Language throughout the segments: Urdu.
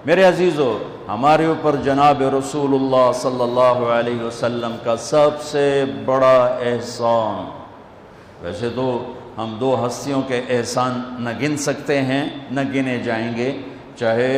میرے عزیزو، ہمارے اوپر جناب رسول اللہ صلی اللہ علیہ وسلم کا سب سے بڑا احسان، ویسے تو ہم دو ہستیوں کے احسان نہ گن سکتے ہیں، نہ گنے جائیں گے، چاہے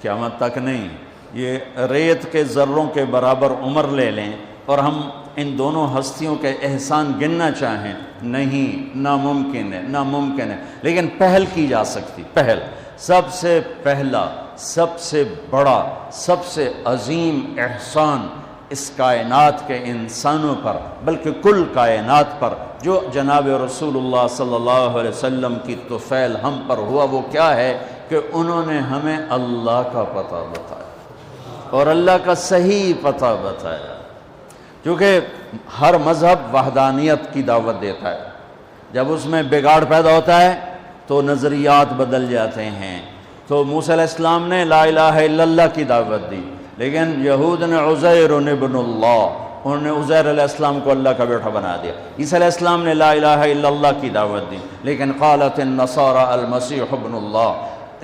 قیامت تک نہیں، یہ ریت کے ذروں کے برابر عمر لے لیں اور ہم ان دونوں ہستیوں کے احسان گننا چاہیں، نہیں، ناممکن ہے، ناممکن ہے، لیکن پہل کی جا سکتی، پہل، سب سے پہلا، سب سے بڑا، سب سے عظیم احسان اس کائنات کے انسانوں پر، بلکہ کل کائنات پر، جو جناب رسول اللہ صلی اللہ علیہ وسلم کی طفیل ہم پر ہوا، وہ کیا ہے کہ انہوں نے ہمیں اللہ کا پتہ بتایا اور اللہ کا صحیح پتہ بتایا، کیونکہ ہر مذہب وحدانیت کی دعوت دیتا ہے، جب اس میں بگاڑ پیدا ہوتا ہے تو نظریات بدل جاتے ہیں۔ تو موسیٰ علیہ السلام نے لا الہ الا اللہ کی دعوت دی، لیکن یہود نے عزیر ابن اللہ، انہوں نے عزیر علیہ السلام کو اللہ کا بیٹا بنا دیا۔ عیسیٰ علیہ السلام نے لا الہ الا اللہ کی دعوت دی، لیکن قالت النصارى المسیح ابن اللہ،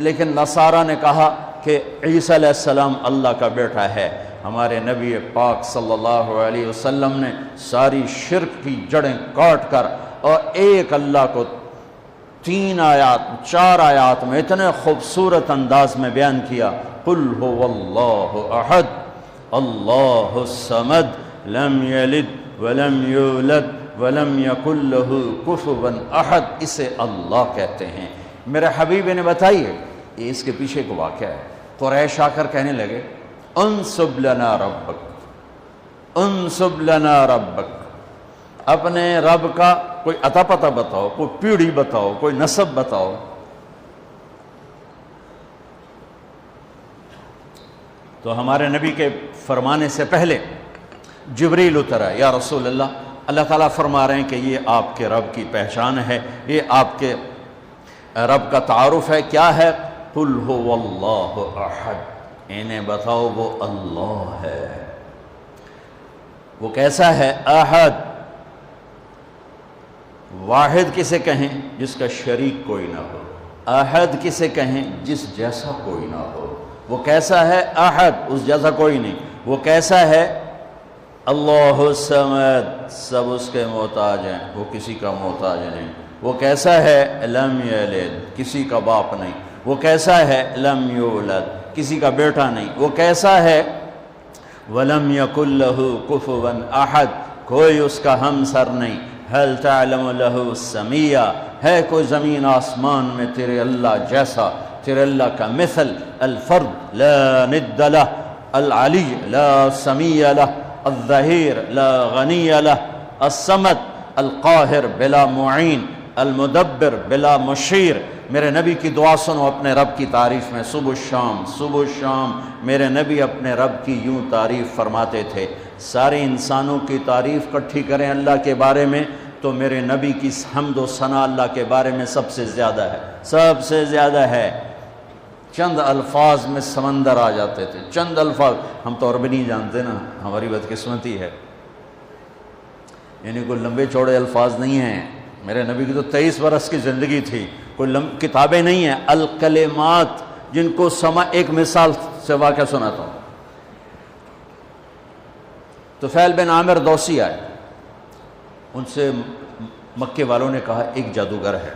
لیکن نصارہ نے کہا کہ عیسیٰ علیہ السلام اللہ کا بیٹا ہے۔ ہمارے نبی پاک صلی اللہ علیہ وسلم نے ساری شرک کی جڑیں کاٹ کر اور ایک اللہ کو 3 آیات 4 آیات میں اتنے خوبصورت انداز میں بیان کیا، قل هو اللہ احد اللہ الصمد لم یلد ولم یولد ولم یکن له کفوا احد، اسے اللہ کہتے ہیں۔ میرے حبیب نے بتائیے، یہ اس کے پیچھے کو واقعہ ہے، قریش آ کر کہنے لگے انصب لنا ربک، انصب لنا ربک، اپنے رب کا کوئی عطا پتہ بتاؤ، کوئی پیڑھی بتاؤ، کوئی نسب بتاؤ۔ تو ہمارے نبی کے فرمانے سے پہلے جبریل اترا، یا رسول اللہ تعالیٰ فرما رہے ہیں کہ یہ آپ کے رب کی پہچان ہے، یہ آپ کے رب کا تعارف ہے، کیا ہے؟ قل هو اللہ احد، انہیں بتاؤ وہ اللہ ہے۔ وہ کیسا ہے؟ احد، واحد کسے کہیں؟ جس کا شریک کوئی نہ ہو، احد کسے کہیں؟ جس جیسا کوئی نہ ہو۔ وہ کیسا ہے؟ احد، اس جیسا کوئی نہیں۔ وہ کیسا ہے؟ اللہ الصمد، سب اس کے محتاج ہیں، وہ کسی کا محتاج نہیں۔ وہ کیسا ہے؟ لم یلد، کسی کا باپ نہیں۔ وہ کیسا ہے؟ لم یولد، کسی کا بیٹا نہیں۔ وہ کیسا ہے؟ ولم یکن لہ کفوا احد، کوئی اس کا ہمسر نہیں۔ هل تعلم له سمیہ، ہے کوئی زمین آسمان میں تیرے اللہ جیسا، تیرے اللہ کا مثل؟ الفرد لا ند لہ، العلی لا سمیہ لہ، الظہیر لا غنی لہ، الصمد القاہر بلا معین، المدبر بلا مشیر۔ میرے نبی کی دعا سنو اپنے رب کی تعریف میں، صبح شام صبح شام میرے نبی اپنے رب کی یوں تعریف فرماتے تھے۔ سارے انسانوں کی تعریف کٹھی کریں اللہ کے بارے میں تو میرے نبی کی حمد و ثنا اللہ کے بارے میں سب سے زیادہ ہے، سب سے زیادہ ہے۔ چند الفاظ میں سمندر آ جاتے تھے، چند الفاظ، ہم تو عربی نہیں جانتے نا، ہماری بدقسمتی ہے، یعنی کوئی لمبے چوڑے الفاظ نہیں ہیں۔ میرے نبی کی تو 23 برس کی زندگی تھی، کوئی کتابیں نہیں ہیں، الکلمات، جن کو ایک مثال سے واقعہ سناتا ہوں۔ طفیل بن عامر دوسی آئے، ان سے مکے والوں نے کہا ایک جادوگر ہے،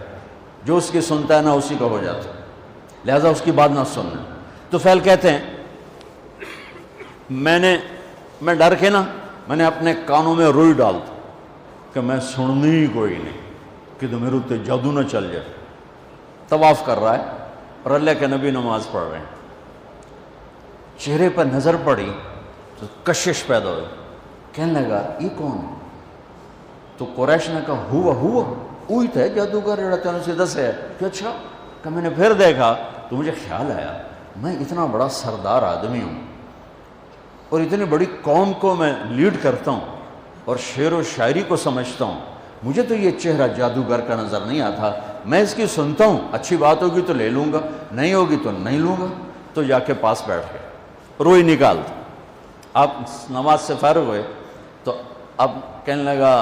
جو اس کی سنتا ہے نا اسی کا ہو جاتا ہے، لہذا اس کی بات نہ سننا۔ طفیل کہتے ہیں میں ڈر کے نا میں نے اپنے کانوں میں روئی ڈال دی کہ میں سننی ہی کوئی نہیں، کہ تو میرے اتنے جادو نہ چل جائے۔ طواف کر رہا ہے اور اللہ کے نبی نماز پڑھ رہے ہیں، چہرے پر نظر پڑی تو کشش پیدا ہوئی، کہنے لگا یہ کون ہے؟ تو قریش نے کہا ہوا وہی تھا جادوگر جڑا تینوں سے دس ہے کہ اچھا کہ میں نے پھر دیکھا تو مجھے خیال آیا میں اتنا بڑا سردار آدمی ہوں اور اتنی بڑی قوم کو میں لیڈ کرتا ہوں اور شعر و شاعری کو سمجھتا ہوں، مجھے تو یہ چہرہ جادوگر کا نظر نہیں آتا، میں اس کی سنتا ہوں، اچھی بات ہوگی تو لے لوں گا، نہیں ہوگی تو نہیں لوں گا۔ تو جا کے پاس بیٹھ گئے، روئی نکال دی۔ آپ نماز سے فارغ ہوئے تو اب کہنے لگا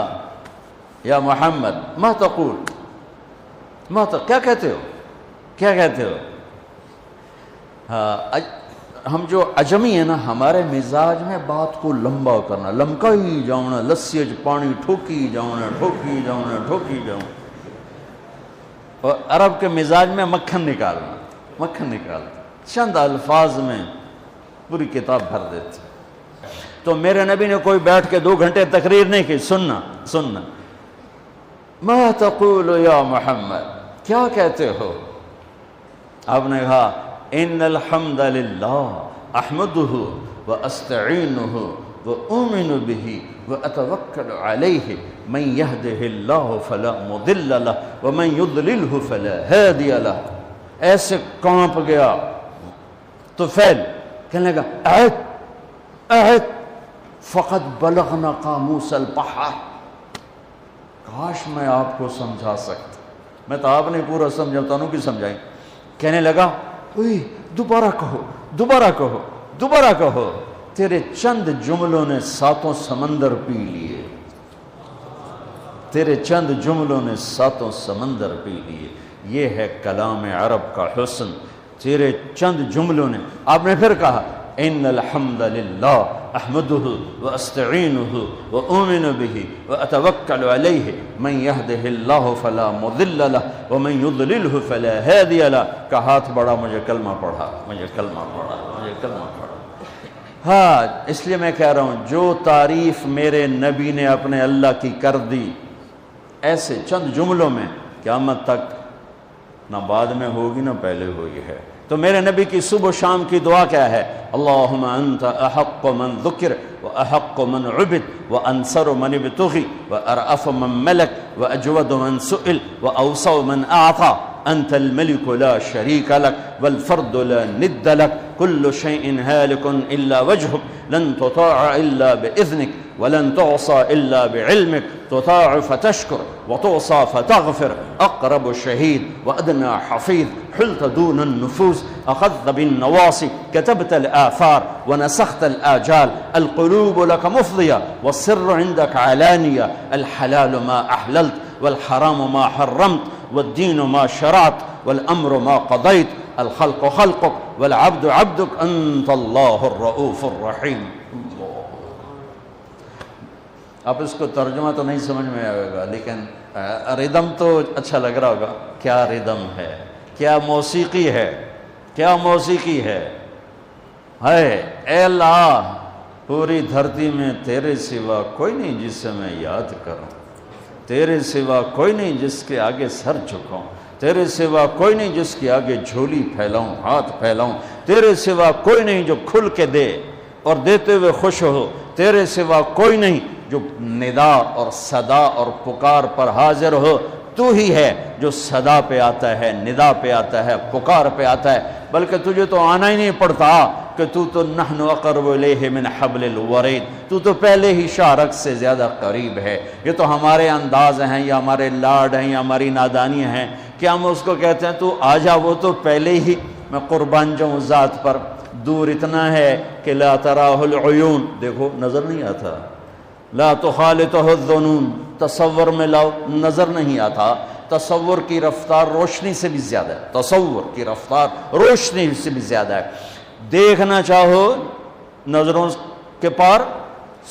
یا محمد ما تقول، کیا کہتے ہو؟ ہاں ہم جو عجمی ہیں نا، ہمارے مزاج میں بات کو لمبا کرنا، لمکائی جاؤنا، لسی پانی ٹھوکی جاؤنا، ٹھوکی جاؤنا، ٹھوکی جاؤنا. اور عرب کے مزاج میں مکھن نکالنا، مکھن نکالنا، چند الفاظ میں پوری کتاب بھر دیتے. تو میرے نبی نے کوئی بیٹھ کے 2 گھنٹے تقریر نہیں کی، سننا سننا. ما تقول یا محمد، کیا کہتے ہو؟ آپ نے کہا ان الحمد للہ احمدہ واستعینہ واؤمن بہ واتوکل علیہ من یہدہ اللہ فلا مضل لہ ومن یضللہ فلا ہادی لہ. ایسے کانپ گیا تو فعل کہنے لگا اعد اعد فقد بلغنا قاموس البحر. کاش میں آپ کو سمجھا سکتا، میں تو آپ نے پورا سمجھاتا ہوں کہ سمجھائیں. کہنے لگا دوبارہ کہو، دوبارہ کہو، دوبارہ کہو. تیرے چند جملوں نے 7 سمندر پی لیے، تیرے چند جملوں نے 7 سمندر پی لیے. یہ ہے کلام عرب کا حسن. تیرے چند جملوں نے. آپ نے پھر کہا ان الحمد للہ احمدہ واستعینہ واؤمن بہ واتوکل علیہ من یہدہ اللہ فلا مضل لہ ومن یضللہ فلا ہادی لہ. کا ہاتھ بڑھا، مجھے کلمہ پڑھا، مجھے کلمہ پڑھا، مجھے کلمہ پڑھا. ہاں اس لیے میں کہہ رہا ہوں جو تعریف میرے نبی نے اپنے اللہ کی کر دی ایسے چند جملوں میں، قیامت تک نہ بعد میں ہوگی نہ پہلے ہوئی ہے. تو میرے نبی کی صبح و شام کی دعا کیا ہے؟ اللہم انت احق من ذکر واحق من عبد وانصر من ابتغی وارأف من ملک واجود من سئل واوسع من اعطى انت الملك لا شريك لك والفرد لا ند لك كل شيء هالك الا وجهك لن تطاع الا باذنك ولن تعصى الا بعلمك تطاع فتشكر وتعصى فتغفر اقرب شهيد وادنى حفيظ حلت دون النفوس اخذت بالنواصي كتبت الاثار ونسخت الاجال القلوب لك مفضيه والسر عندك علانيه الحلال ما احللت والحرام ما حرمت والدين ما شرعت والأمر ما قضيت الخلق خلقك والعبد عبدك أنت الله الرؤوف الرحيم. اب اس کو ترجمہ تو نہیں سمجھ میں آئے گا، لیکن ردم تو اچھا لگ رہا ہوگا. کیا ردم ہے، کیا موسیقی ہے، کیا موسیقی ہے. اے اللہ پوری دھرتی میں تیرے سوا کوئی نہیں جس سے میں یاد کروں، تیرے سوا کوئی نہیں جس کے آگے سر جھکاؤں، تیرے سوا کوئی نہیں جس کے آگے جھولی پھیلاؤں، ہاتھ پھیلاؤں، تیرے سوا کوئی نہیں جو کھل کے دے اور دیتے ہوئے خوش ہو، تیرے سوا کوئی نہیں جو ندا اور صدا اور پکار پر حاضر ہو. تو ہی ہے جو صدا پہ آتا ہے، ندا پہ آتا ہے، پکار پہ آتا ہے. بلکہ تجھے تو آنا ہی نہیں پڑتا کہ تو نحن اقرب الیہ من حبل الورید، تو پہلے ہی شارک سے زیادہ قریب ہے. یہ تو ہمارے انداز ہیں یا ہمارے لاڈ ہیں یا ہماری نادانیاں ہیں کہ ہم اس کو کہتے ہیں تو آ جا. وہ تو پہلے ہی میں قربان جاؤں ذات پر. دور اتنا ہے کہ لا تراہ العیون، دیکھو نظر نہیں آتا. لا تخالطہ الظنون، تصور میں لاؤ نظر نہیں آتا. تصور کی رفتار روشنی سے بھی زیادہ ہے، تصور کی رفتار روشنی سے بھی زیادہ ہے. دیکھنا چاہو نظروں کے پار،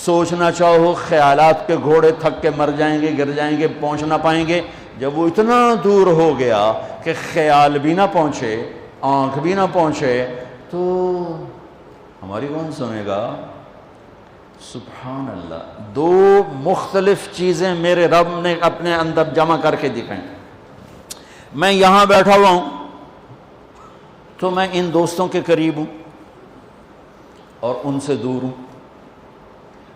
سوچنا چاہو خیالات کے گھوڑے تھک کے مر جائیں گے، گر جائیں گے، پہنچ نہ پائیں گے. جب وہ اتنا دور ہو گیا کہ خیال بھی نہ پہنچے، آنکھ بھی نہ پہنچے، تو ہماری کون سنے گا؟ سبحان اللہ. 2 مختلف چیزیں میرے رب نے اپنے اندر جمع کر کے دکھائیں. میں یہاں بیٹھا ہوا ہوں تو میں ان دوستوں کے قریب ہوں اور ان سے دور ہوں.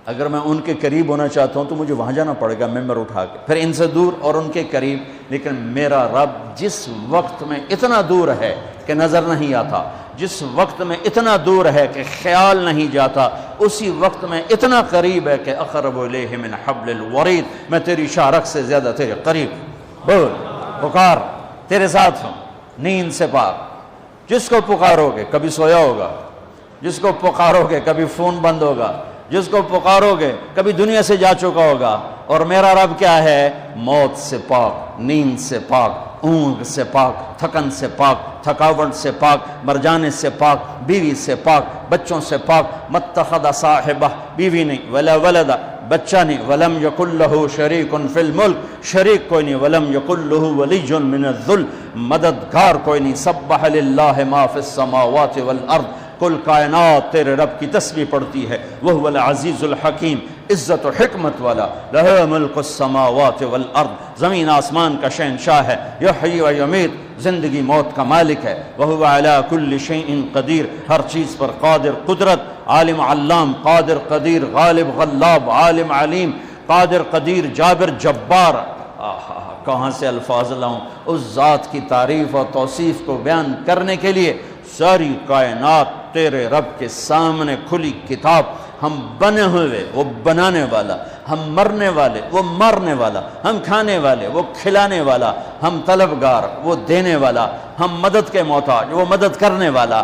اگر میں ان کے قریب ہونا چاہتا ہوں تو مجھے وہاں جانا پڑے گا ممبر اٹھا کے، پھر ان سے دور اور ان کے قریب. لیکن میرا رب جس وقت میں اتنا دور ہے کہ نظر نہیں آتا، جس وقت میں اتنا دور ہے کہ خیال نہیں جاتا، اسی وقت میں اتنا قریب ہے کہ اقرب الیہ من حبل الورید. میں تیری شارک سے زیادہ تیرے قریب. بول، پکار، تیرے ساتھ ہوں، نیند سے پاک. جس کو پکارو گے کبھی سویا ہوگا، جس کو پکارو گے کبھی فون بند ہوگا، جس کو پکارو گے کبھی دنیا سے جا چکا ہوگا. اور میرا رب کیا ہے؟ موت سے پاک، نیند سے پاک، اونگ سے پاک، تھکن سے پاک، تھکاوٹ سے پاک، مر جانے سے پاک، بیوی سے پاک، بچوں سے پاک. متخذ صاحبہ، بیوی نہیں، ولا ولدا، بچہ نہیں. ولم یکن لہ شریک فی الملک، شریک کوئی نہیں. ولم یکن لہ ولی من الذل، مددگار کوئی نہیں. سبح للہ ما فی السماوات والارض، کل کائنات تیرے رب کی تسبیح پڑھتی ہے. وہو العزیز الحکیم، عزت و حکمت والا. لہ ملک السماوات والارض، زمین آسمان کا شہنشاہ ہے. یحیی و یمیت، زندگی موت کا مالک ہے. وہو علی کل شیء قدیر، ہر چیز پر قادر، قدرت. عالم علام، قادر قدیر، غالب غلاب، عالم علیم، قادر قدیر، جابر جبار. کہاں سے الفاظ لاؤں اس ذات کی تعریف اور توصیف کو بیان کرنے کے لیے. ساری کائنات تیرے رب کے سامنے کھلی کتاب. ہم بنے ہوئے، وہ بنانے والا. ہم مرنے والے، وہ مرنے والا. ہم کھانے والے، وہ کھلانے والا. ہم طلبگار، وہ دینے والا. ہم مدد کے محتاج، وہ مدد کرنے والا.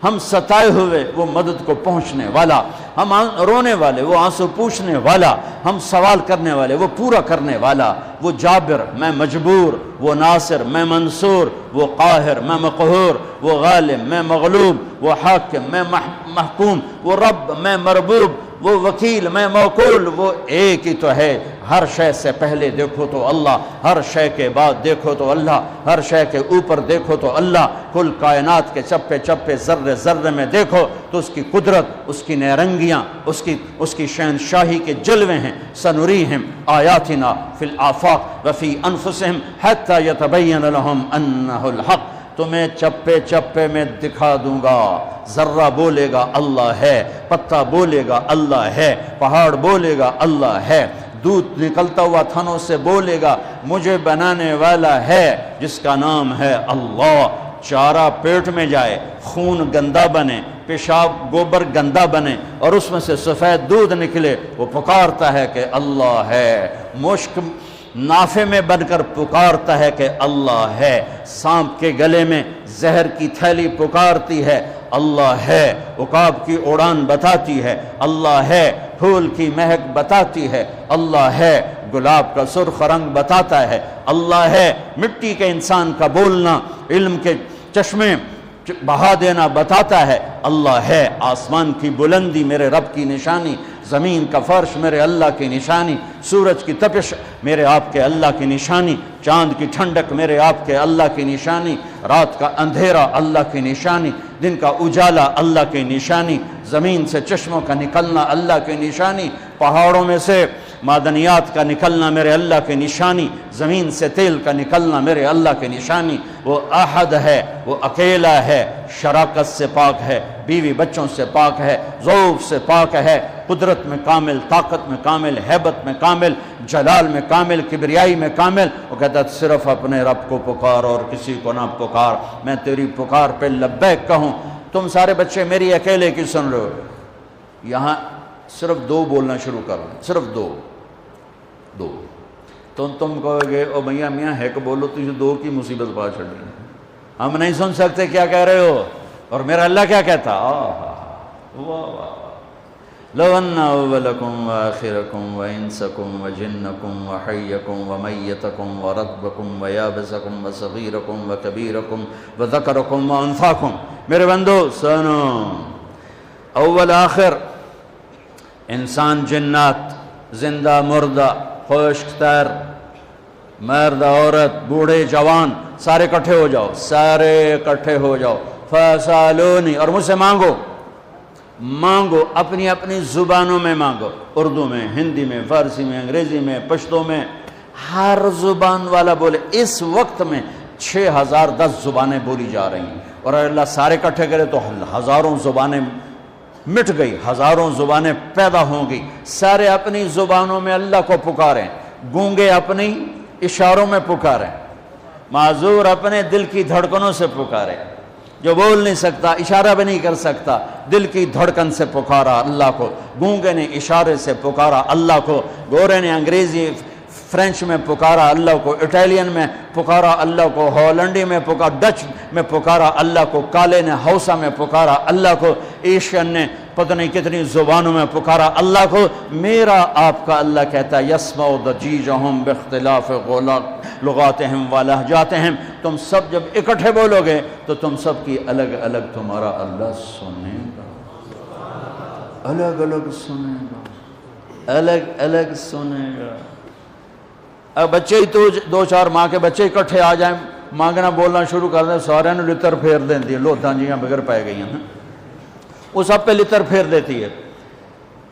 ہم ستائے ہوئے، وہ مدد کو پہنچنے والا. ہم رونے والے، وہ آنسو پوچھنے والا. ہم سوال کرنے والے، وہ پورا کرنے والا. وہ جابر، میں مجبور. وہ ناصر، میں منصور. وہ قاہر، میں مقہور. وہ غالب، میں مغلوب. وہ حاکم، میں محکوم. وہ رب، میں مربوب. وہ وکیل، میں موکول. وہ ایک ہی تو ہے. ہر شے سے پہلے دیکھو تو اللہ، ہر شے کے بعد دیکھو تو اللہ، ہر شے کے اوپر دیکھو تو اللہ. کل کائنات کے چپے چپے، ذرے ذرے میں دیکھو تو اس کی قدرت، اس کی نیرنگیاں، اس کی شہنشاہی کے جلوے ہیں. سنریہم آیاتنا فی الآفاق وفی انفسہم حتی یتبین لہم انہ الحق. تمہیں چپے چپے میں دکھا دوں گا. ذرہ بولے گا اللہ ہے، پتا بولے گا اللہ ہے، پہاڑ بولے گا اللہ ہے، دودھ نکلتا ہوا تھنوں سے بولے گا مجھے بنانے والا ہے جس کا نام ہے اللہ. چارہ پیٹ میں جائے، خون گندا بنے، پیشاب گوبر گندا بنے اور اس میں سے سفید دودھ نکلے، وہ پکارتا ہے کہ اللہ ہے. مشک نافے میں بن کر پکارتا ہے کہ اللہ ہے. سانپ کے گلے میں زہر کی تھیلی پکارتی ہے اللہ ہے. عقاب کی اڑان بتاتی ہے اللہ ہے. پھول کی مہک بتاتی ہے اللہ ہے. گلاب کا سرخ رنگ بتاتا ہے اللہ ہے. مٹی کے انسان کا بولنا، علم کے چشمے بہا دینا بتاتا ہے اللہ ہے. آسمان کی بلندی میرے رب کی نشانی، زمین کا فرش میرے اللہ کی نشانی، سورج کی تپش میرے آپ کے اللہ کی نشانی، چاند کی ٹھنڈک میرے آپ کے اللہ کی نشانی، رات کا اندھیرا اللہ کی نشانی، دن کا اجالا اللہ کی نشانی، زمین سے چشموں کا نکلنا اللہ کی نشانی، پہاڑوں میں سے معدنیات کا نکلنا میرے اللہ کی نشانی، زمین سے تیل کا نکلنا میرے اللہ کی نشانی. وہ احد ہے، وہ اکیلا ہے، شراکت سے پاک ہے، بیوی بچوں سے پاک ہے، ذوف سے پاک ہے، قدرت میں کامل، طاقت میں کامل، ہیبت میں کامل، جلال میں کامل، کبریائی میں کامل. وہ کہتا ہے صرف اپنے رب کو پکار اور کسی کو نہ پکار. میں تیری پکار پہ لبیک کہوں. تم سارے بچے میری اکیلے کی سن رہے ہو. یہاں صرف دو بولنا شروع کر رہے ہیں، صرف دو. تو تم کہو گے او میاں ایک بولو تو یہ دو کی مصیبت پا چڑھ رہی ہے، ہم نہیں سن سکتے کیا کہہ رہے ہو. اور میرا اللہ کیا کہتا؟ لو ان اولکم وآخرکم وانسکم وجنکم وحیکم ومیتکم ورطبکم ویابسکم وصغیرکم وکبیرکم وذکرکم وانثاکم. میرے بندو سنو، اول آخر، انسان جنات، زندہ مردہ، خشک تر، مرد عورت، بوڑھے جوان، سارے اکٹھے ہو جاؤ، سارے اکٹھے ہو جاؤ. فَاسَأَلُونِي، اور مجھ سے مانگو، اپنی اپنی زبانوں میں مانگو، اردو میں، ہندی میں، فارسی میں، انگریزی میں، پشتو میں، ہر زبان والا بولے. اس وقت میں 6010 زبانیں بولی جا رہی ہیں اور اللہ سارے اکٹھے کرے تو ہزاروں زبانیں مٹ گئی، ہزاروں زبانیں پیدا ہوں گی. سارے اپنی زبانوں میں اللہ کو پکاریں، گونگے اپنی اشاروں میں پکاریں، معذور اپنے دل کی دھڑکنوں سے پکاریں. جو بول نہیں سکتا، اشارہ بھی نہیں کر سکتا، دل کی دھڑکن سے پکارا اللہ کو. گونگے نے اشارے سے پکارا اللہ کو، گورے نے انگریزی فرینچ میں پکارا اللہ کو، اٹالین میں پکارا اللہ کو، ہالینڈی میں پکارا، ڈچ میں پکارا اللہ کو، کالے نے ہausa میں پکارا اللہ کو، ایشین نے پتہ نہیں کتنی زبانوں میں پکارا اللہ کو۔ میرا آپ کا اللہ کہتا ہے یسمع ضجیجہم باختلاف لغاتہم ولہجاتہم، تم سب جب اکٹھے بولو گے تو تم سب کی الگ الگ تمہارا اللہ سنے گا، الگ الگ سنے گا، الگ الگ سنے گا۔ اب بچے ہی تو دو چار ماں کے بچے اکٹھے آ جائیں، مانگنا بولنا شروع کر دیں، سارے نے لتر پھیر دیں، لوتاں جیاں بغیر پائے گئی ہیں، وہ سب پہ لتر پھیر دیتی ہے۔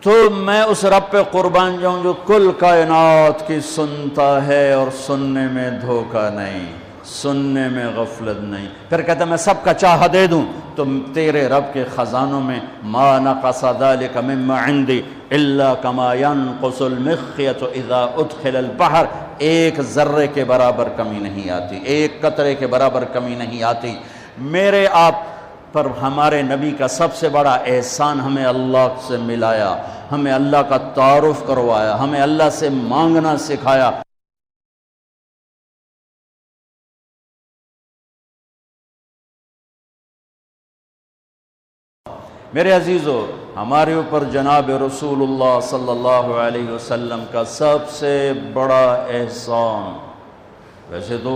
تو میں اس رب پہ قربان جاؤں جو کل کائنات کی سنتا ہے اور سننے میں دھوکہ نہیں، سننے میں غفلت نہیں۔ پھر کہتا ہے میں سب کا چاہا دے دوں، تو تیرے رب کے خزانوں میں ما نقص ذلك مما عندي الا كما ينقص المخيط اذا ادخل البحر، ایک ذرے کے برابر کمی نہیں آتی، ایک قطرے کے برابر کمی نہیں آتی۔ میرے آپ پر ہمارے نبی کا سب سے بڑا احسان ہمیں اللہ سے ملایا، ہمیں اللہ کا تعارف کروایا، ہمیں اللہ سے مانگنا سکھایا۔ میرے عزیزو، ہمارے اوپر جناب رسول اللہ صلی اللہ علیہ وسلم کا سب سے بڑا احسان، ویسے تو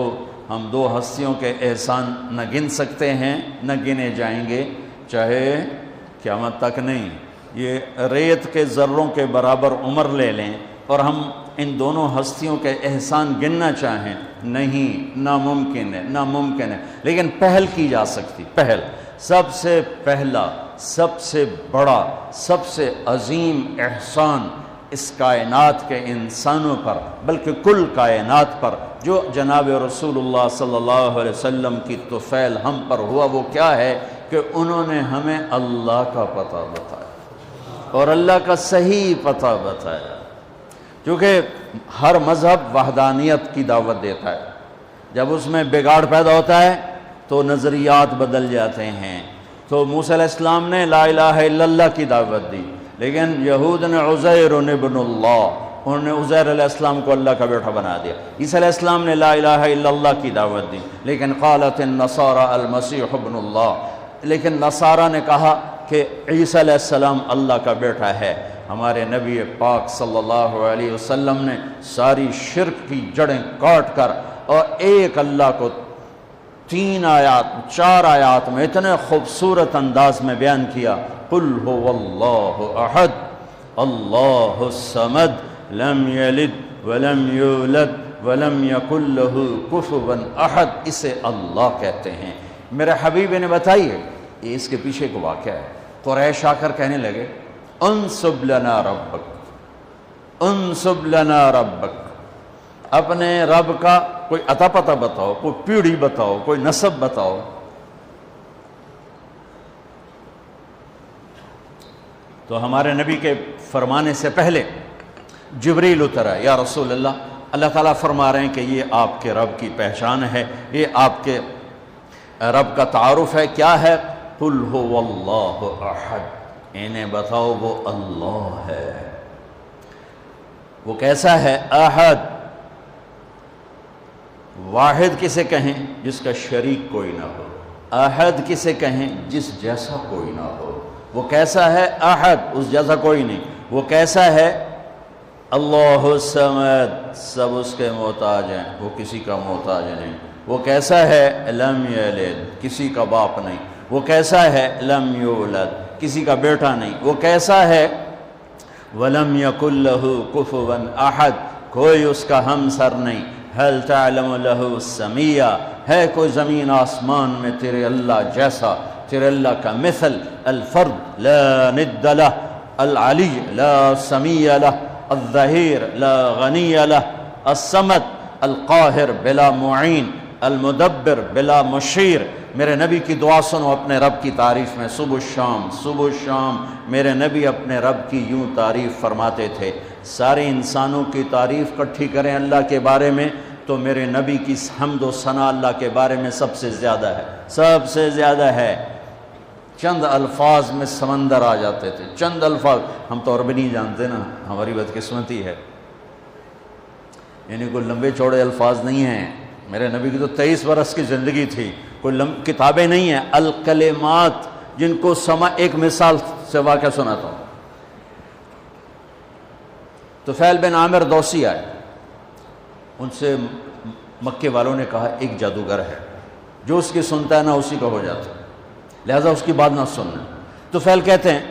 ہم دو ہستیوں کے احسان نہ گن سکتے ہیں، نہ گنے جائیں گے، چاہے قیامت تک نہیں، یہ ریت کے ذروں کے برابر عمر لے لیں اور ہم ان دونوں ہستیوں کے احسان گننا چاہیں، نہیں، ناممکن ہے، ناممکن ہے۔ لیکن پہل کی جا سکتی، پہل، سب سے پہلا، سب سے بڑا، سب سے عظیم احسان اس کائنات کے انسانوں پر، بلکہ کل کائنات پر، جو جناب رسول اللہ صلی اللہ علیہ وسلم کی طفیل ہم پر ہوا، وہ کیا ہے کہ انہوں نے ہمیں اللہ کا پتہ بتایا اور اللہ کا صحیح پتہ بتایا۔ کیونکہ ہر مذہب وحدانیت کی دعوت دیتا ہے، جب اس میں بگاڑ پیدا ہوتا ہے تو نظریات بدل جاتے ہیں۔ تو موسیٰ علیہ السلام نے لا الہ الا اللہ کی دعوت دی، لیکن یہود نے عزیر ابن اللہ، انہوں نے عزیر علیہ السلام کو اللہ کا بیٹا بنا دیا۔ عیسیٰ علیہ السلام نے لا الہ الا اللہ کی دعوت دی، لیکن قالت النصارى المسیح ابن اللہ، لیکن نصارہ نے کہا کہ عیسیٰ علیہ السلام اللہ کا بیٹا ہے۔ ہمارے نبی پاک صلی اللہ علیہ وسلم نے ساری شرک کی جڑیں کاٹ کر اور ایک اللہ کو 3 آیات 4 آیات میں اتنے خوبصورت انداز میں بیان کیا، قل هو اللہ احد اللہ الصمد لم یلد ولم یولد ولم یکن له کفوا احد، اسے اللہ کہتے ہیں۔ میرے حبیب نے بتائیے، یہ اس کے پیچھے کو واقعہ ہے۔ قریش آ کر کہنے لگے انصب لنا ربک، انصب لنا ربک، اپنے رب کا کوئی عطا پتہ بتاؤ، کوئی پیڑھی بتاؤ، کوئی نسب بتاؤ۔ تو ہمارے نبی کے فرمانے سے پہلے جبریل اترا، یا رسول اللہ، اللہ تعالیٰ فرما رہے ہیں کہ یہ آپ کے رب کی پہچان ہے، یہ آپ کے رب کا تعارف ہے، کیا ہے؟ قل هو اللہ احد، انہیں بتاؤ وہ اللہ ہے۔ وہ کیسا ہے؟ احد، واحد کسے کہیں؟ جس کا شریک کوئی نہ ہو۔ احد کسے کہیں؟ جس جیسا کوئی نہ ہو۔ وہ کیسا ہے؟ احد، اس جیسا کوئی نہیں۔ وہ کیسا ہے؟ اللہ الصمد، سب اس کے محتاج ہیں، وہ کسی کا محتاج نہیں۔ وہ کیسا ہے؟ لم یلد، کسی کا باپ نہیں۔ وہ کیسا ہے؟ لم یولد، کسی کا بیٹا نہیں۔ وہ کیسا ہے؟ ولم یکن لہ کفوا احد، کوئی اس کا ہمسر نہیں۔ هل تعلم له سمیہ، ہے کوئی زمین آسمان میں تیرے اللہ جیسا، تیرے اللہ کا مثل؟ الفرد لا ند لہ، العلی لا سمیہ لہ، الظہیر لا غنی لہ، الصمد القاہر بلا معین، المدبر بلا مشیر۔ میرے نبی کی دعا سنو اپنے رب کی تعریف میں، صبح شام صبح شام میرے نبی اپنے رب کی یوں تعریف فرماتے تھے۔ سارے انسانوں کی تعریف اکٹھی کریں اللہ کے بارے میں تو میرے نبی کی حمد و ثنا اللہ کے بارے میں سب سے زیادہ ہے، سب سے زیادہ ہے۔ چند الفاظ میں سمندر آ جاتے تھے، چند الفاظ، ہم تو عربی نہیں جانتے نا، ہماری بدقسمتی ہے۔ یعنی کوئی لمبے چوڑے الفاظ نہیں ہیں، میرے نبی کی تو 23 برس کی زندگی تھی، کوئی کتابیں نہیں ہیں، الکلمات جن کو سما ایک مثال سے واقعہ سناتا ہوں۔ طفیل بن عامر دوسی آئے، ان سے مکے والوں نے کہا ایک جادوگر ہے، جو اس کی سنتا ہے نا اسی کا ہو جاتا ہے، لہذا اس کی بات نہ سننا۔ طفیل کہتے ہیں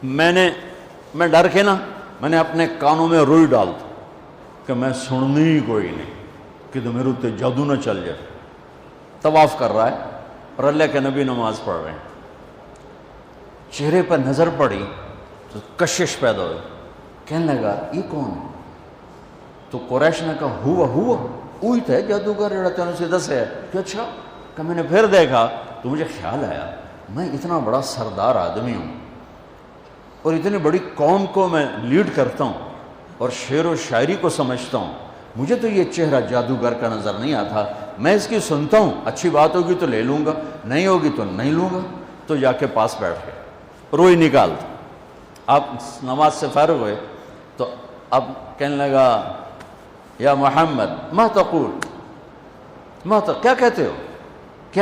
میں ڈر کے نا میں نے اپنے کانوں میں روئی ڈال دی کہ میں سننی ہی کوئی نہیں کہ تو میرے اتنے جادو نہ چل جائے۔ طواف کر رہا ہے اور اللہ کے نبی نماز پڑھ رہے ہیں، چہرے پر نظر پڑی تو کشش پیدا ہوئی، کہنے لگا یہ کون ہے؟ تو قریش نے کہا ہوا وہی تو ہے جادوگر جڑا تینوں سے دس ہے کہ اچھا کہ میں نے پھر دیکھا تو مجھے خیال آیا میں اتنا بڑا سردار آدمی ہوں اور اتنی بڑی قوم کو میں لیڈ کرتا ہوں اور شعر و شاعری کو سمجھتا ہوں، مجھے تو یہ چہرہ جادوگر کا نظر نہیں آتا، میں اس کی سنتا ہوں، اچھی بات ہوگی تو لے لوں گا، نہیں ہوگی تو نہیں لوں گا۔ تو جا کے پاس بیٹھ گئے، روئی نکال دی۔ آپ نماز سے فارغ ہوئے تو اب کہنے لگا یا محمد ما تقول، کیا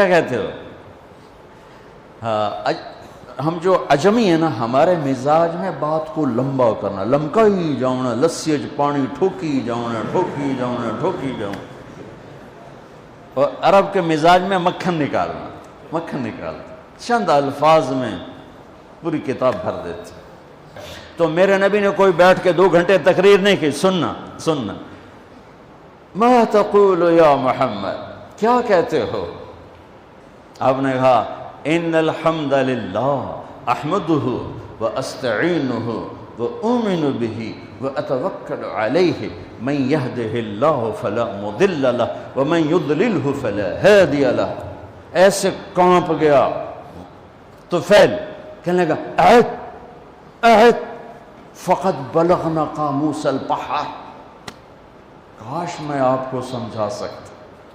کہتے ہو؟ ہم جو عجمی ہیں نا، ہمارے مزاج میں بات کو لمبا کرنا، لمکا ہی جاؤنا، لسی پانی ٹھوکی جاؤنا، اور عرب کے مزاج میں مکھن نکالنا، چند الفاظ میں پوری کتاب بھر دیتے۔ تو میرے نبی نے کوئی بیٹھ کے 2 گھنٹے تقریر نہیں کی، سننا ما تقول یا محمد، کیا کہتے ہو؟ آپ نے کہا ان الحمد للہ احمدہ واستعینہ واؤمن بہ واتوکل علیہ من یہدہ اللہ فلا مضل لہ ومن یضللہ فلا ہادی لہ۔ ایسے کانپ گیا طفیل، کہنے لگا اعد فقد بلغنا قاموس البحر۔ کاش میں آپ کو سمجھا سکتا،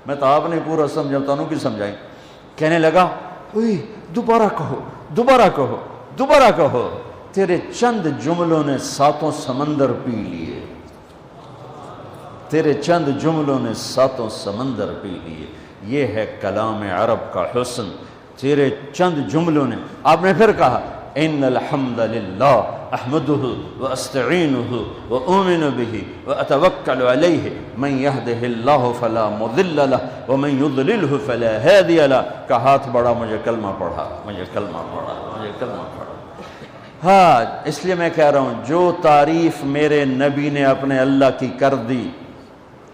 میں تو آپ نے پورا سمجھاتا ہوں کہ سمجھائیں۔ کہنے لگا دوبارہ کہو، تیرے چند جملوں نے 7 سمندر پی لیے، یہ ہے کلام عرب کا حسن، تیرے چند جملوں نے۔ آپ نے پھر کہا ان الحمد للہ احمدہ واستعینہ واؤمن بہ واتوکل علیہ من یہدہ اللہ فلا مضل لہ ومن یضللہ فلا ہادی لہ۔ کا ہاتھ بڑھا، مجھے کلمہ پڑھا۔ ہاں، اس لیے میں کہہ رہا ہوں جو تعریف میرے نبی نے اپنے اللہ کی کر دی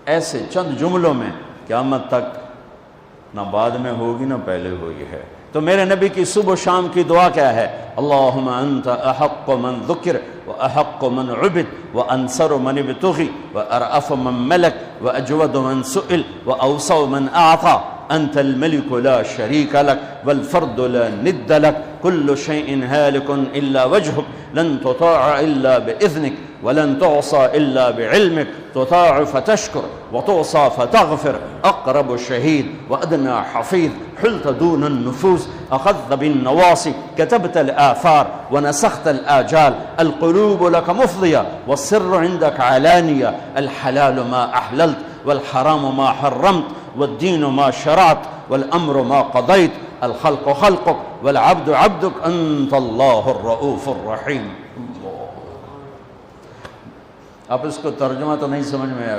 ایسے چند جملوں میں، قیامت تک نہ بعد میں ہوگی نہ پہلے ہوئی ہے۔ تو میرے نبی کی صبح و شام کی دعا کیا ہے؟ اللہم انت احق من ذکر واحق من عبد وانصر من ابتغی وارأف من ملک واجود من سئل واوسع من اعطى انت الملك لا شريك لك والفرد لا ند لك كل شيء هالك الا وجهك لن تطاع الا باذنك ولن تعصى الا بعلمك تطاع فتشكر وتعصى فتغفر اقرب شهيد وادنى حفيظ حلت دون النفوس اخذت بالنواصي كتبت الاثار ونسخت الاجال القلوب لك مفضيه والسر عندك علانيه الحلال ما احللت والحرام ما حرمت والدين ما شرعت والأمر ما قضيت الخلق خلقك والعبد عبدك أنت الله الرؤوف الرحيم۔ اب اس کو ترجمہ تو نہیں سمجھ میں آیا۔